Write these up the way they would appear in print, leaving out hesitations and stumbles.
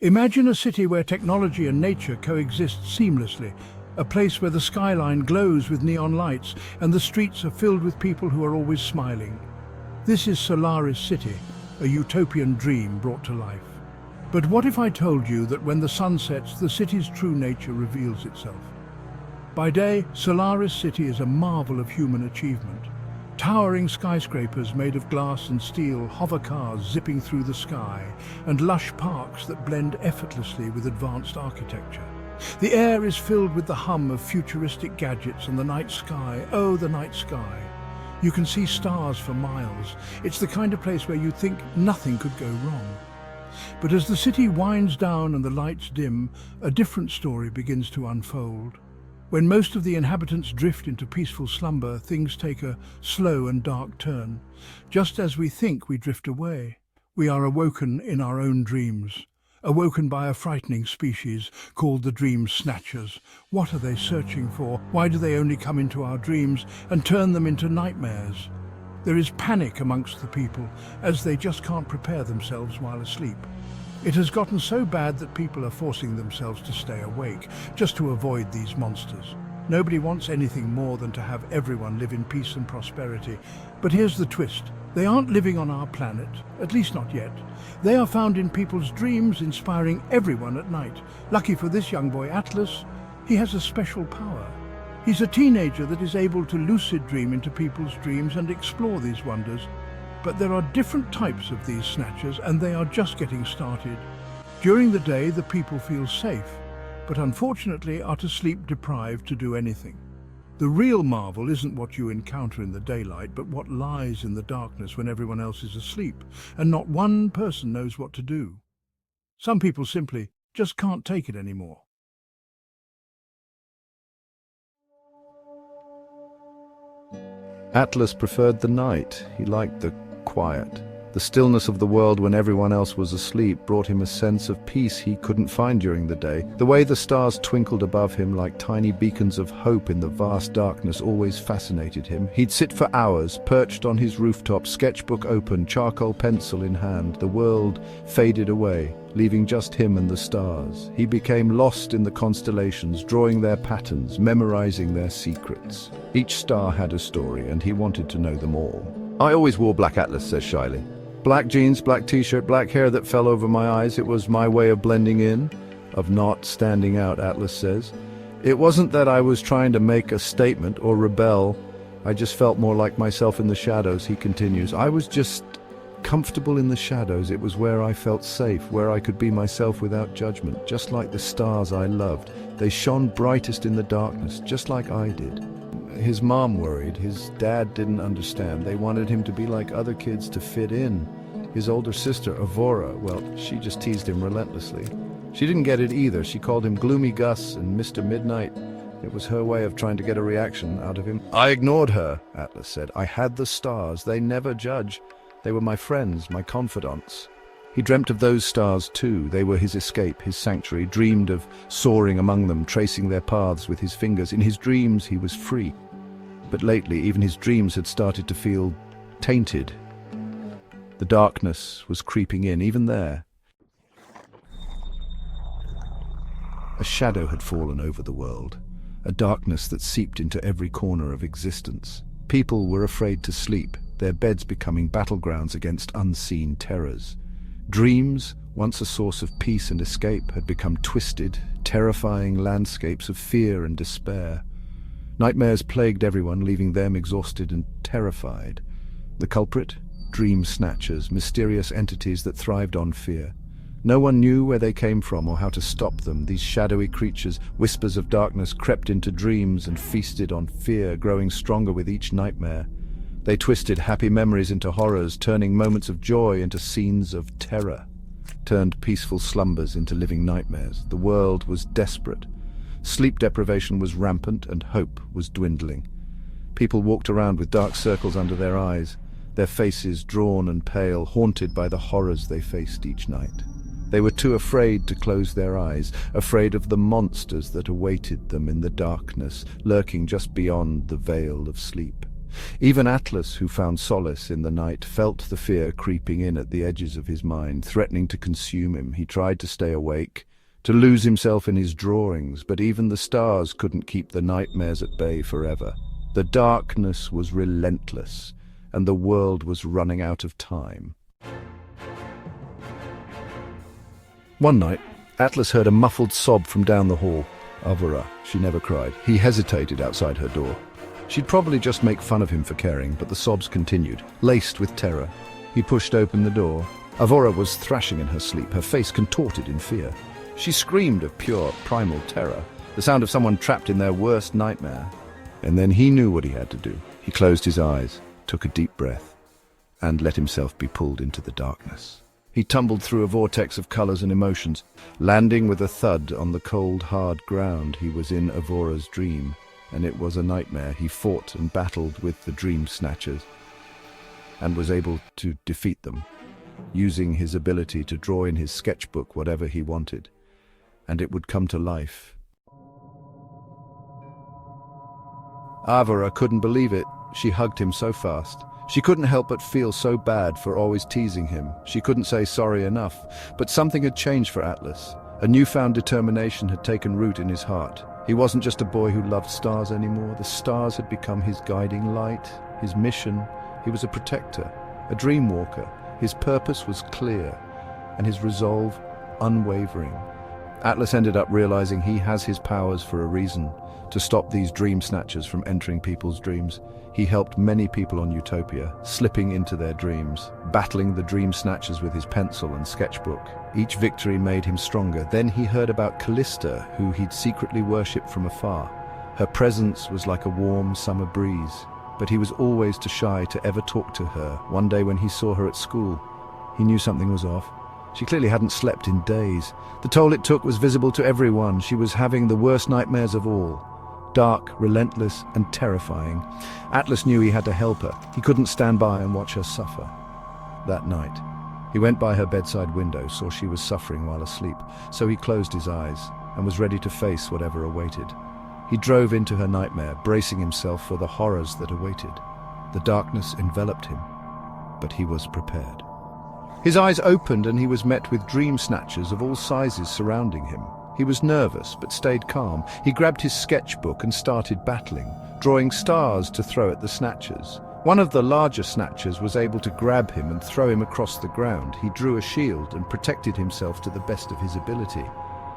Imagine a city where technology and nature coexist seamlessly, a place where the skyline glows with neon lights and the streets are filled with people who are always smiling. This is Solaris City, a utopian dream brought to life. But what if I told you that when the sun sets, the city's true nature reveals itself? By day, Solaris City is a marvel of human achievement. Towering skyscrapers made of glass and steel, hover cars zipping through the sky, and lush parks that blend effortlessly with advanced architecture. The air is filled with the hum of futuristic gadgets, and the night sky, oh, the night sky. You can see stars for miles. It's the kind of place where you'd think nothing could go wrong. But as the city winds down and the lights dim, a different story begins to unfold. When most of the inhabitants drift into peaceful slumber, things take a slow and dark turn. Just as we think we drift away, we are awoken in our own dreams. Awoken by a frightening species called the dream snatchers. What are they searching for? Why do they only come into our dreams and turn them into nightmares? There is panic amongst the people, as they just can't prepare themselves while asleep. It has gotten so bad that people are forcing themselves to stay awake, just to avoid these monsters. Nobody wants anything more than to have everyone live in peace and prosperity. But here's the twist. They aren't living on our planet, at least not yet. They are found in people's dreams, inspiring everyone at night. Lucky for this young boy, Atlas, he has a special power. He's a teenager that is able to lucid dream into people's dreams and explore these wonders. But there are different types of these snatchers, and they are just getting started. During the day, the people feel safe, but unfortunately are too sleep deprived to do anything. The real marvel isn't what you encounter in the daylight, but what lies in the darkness when everyone else is asleep, and not one person knows what to do. Some people simply just can't take it anymore. Atlas preferred the night. He liked the quiet. The stillness of the world when everyone else was asleep brought him a sense of peace he couldn't find during the day. The way the stars twinkled above him like tiny beacons of hope in the vast darkness always fascinated him. He'd sit for hours, perched on his rooftop, sketchbook open, charcoal pencil in hand. The world faded away, leaving just him and the stars. He became lost in the constellations, drawing their patterns, memorizing their secrets. Each star had a story, and he wanted to know them all. "I always wore black Atlas," says shyly. "Black jeans, black t-shirt, black hair that fell over my eyes. It was my way of blending in, of not standing out," Atlas says. "It wasn't that I was trying to make a statement or rebel. I just felt more like myself in the shadows," he continues. "I was just comfortable in the shadows. It was where I felt safe, where I could be myself without judgment, just like the stars I loved. They shone brightest in the darkness, just like I did." His mom worried. His dad didn't understand. They wanted him to be like other kids, to fit in. His older sister, Avora, well, she just teased him relentlessly. She didn't get it either. She called him Gloomy Gus and Mr. Midnight. It was her way of trying to get a reaction out of him. "I ignored her," Atlas said. "I had the stars. They never judge. They were my friends, my confidants." He dreamt of those stars too. They were his escape, his sanctuary, dreamed of soaring among them, tracing their paths with his fingers. In his dreams, he was free. But lately, even his dreams had started to feel tainted. The darkness was creeping in, even there. A shadow had fallen over the world, a darkness that seeped into every corner of existence. People were afraid to sleep, their beds becoming battlegrounds against unseen terrors. Dreams, once a source of peace and escape, had become twisted, terrifying landscapes of fear and despair. Nightmares plagued everyone, leaving them exhausted and terrified. The culprit? Dream snatchers, mysterious entities that thrived on fear. No one knew where they came from or how to stop them. These shadowy creatures, whispers of darkness, crept into dreams and feasted on fear, growing stronger with each nightmare. They twisted happy memories into horrors, turning moments of joy into scenes of terror, turned peaceful slumbers into living nightmares. The world was desperate. Sleep deprivation was rampant and hope was dwindling. People walked around with dark circles under their eyes, their faces drawn and pale, haunted by the horrors they faced each night. They were too afraid to close their eyes, afraid of the monsters that awaited them in the darkness, lurking just beyond the veil of sleep. Even Atlas, who found solace in the night, felt the fear creeping in at the edges of his mind, threatening to consume him. He tried to stay awake, to lose himself in his drawings, but even the stars couldn't keep the nightmares at bay forever. The darkness was relentless, and the world was running out of time. One night, Atlas heard a muffled sob from down the hall. Avora, she never cried. He hesitated outside her door. She'd probably just make fun of him for caring, but the sobs continued, laced with terror. He pushed open the door. Avora was thrashing in her sleep, her face contorted in fear. She screamed of pure, primal terror, the sound of someone trapped in their worst nightmare. And then he knew what he had to do. He closed his eyes, took a deep breath, and let himself be pulled into the darkness. He tumbled through a vortex of colors and emotions, landing with a thud on the cold, hard ground. He was in Avora's dream, and it was a nightmare. He fought and battled with the dream snatchers, and was able to defeat them, using his ability to draw in his sketchbook whatever he wanted, and it would come to life. Avora couldn't believe it. She hugged him so fast. She couldn't help but feel so bad for always teasing him. She couldn't say sorry enough. But something had changed for Atlas. A newfound determination had taken root in his heart. He wasn't just a boy who loved stars anymore. The stars had become his guiding light, his mission. He was a protector, a dream walker. His purpose was clear, and his resolve unwavering. Atlas ended up realizing he has his powers for a reason, to stop these dream snatchers from entering people's dreams. He helped many people on Utopia, slipping into their dreams, battling the dream snatchers with his pencil and sketchbook. Each victory made him stronger. Then he heard about Callista, who he'd secretly worshipped from afar. Her presence was like a warm summer breeze, but he was always too shy to ever talk to her. One day when he saw her at school, he knew something was off. She clearly hadn't slept in days. The toll it took was visible to everyone. She was having the worst nightmares of all. Dark, relentless, and terrifying. Atlas knew he had to help her. He couldn't stand by and watch her suffer. That night, he went by her bedside window, saw she was suffering while asleep, so he closed his eyes and was ready to face whatever awaited. He drove into her nightmare, bracing himself for the horrors that awaited. The darkness enveloped him, but he was prepared. His eyes opened and he was met with dream snatchers of all sizes surrounding him. He was nervous, but stayed calm. He grabbed his sketchbook and started battling, drawing stars to throw at the snatchers. One of the larger snatchers was able to grab him and throw him across the ground. He drew a shield and protected himself to the best of his ability.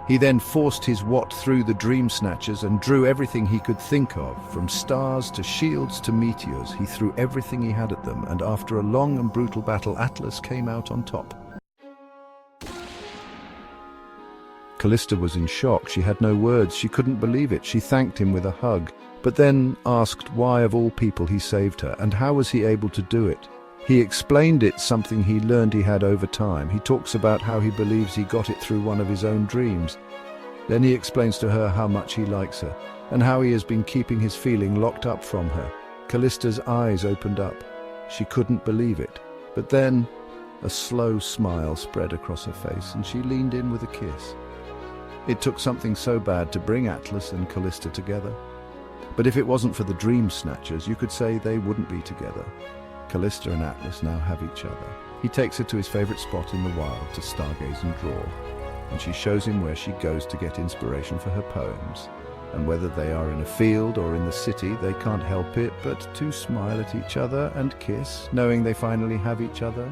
He then forced his watt through the dream snatchers and drew everything he could think of, from stars to shields to meteors. He threw everything he had at them, and after a long and brutal battle, Atlas came out on top. Callista was in shock. She had no words. She couldn't believe it. She thanked him with a hug, but then asked why of all people he saved her, and how was he able to do it. He explained it, something he learned he had over time. He talks about how he believes he got it through one of his own dreams. Then he explains to her how much he likes her, and how he has been keeping his feeling locked up from her. Callista's eyes opened up. She couldn't believe it. But then a slow smile spread across her face, and she leaned in with a kiss. It took something so bad to bring Atlas and Callista together. But if it wasn't for the dream snatchers, you could say they wouldn't be together. Callista and Atlas now have each other. He takes her to his favorite spot in the wild to stargaze and draw, and she shows him where she goes to get inspiration for her poems. And whether they are in a field or in the city, they can't help it but to smile at each other and kiss, knowing they finally have each other.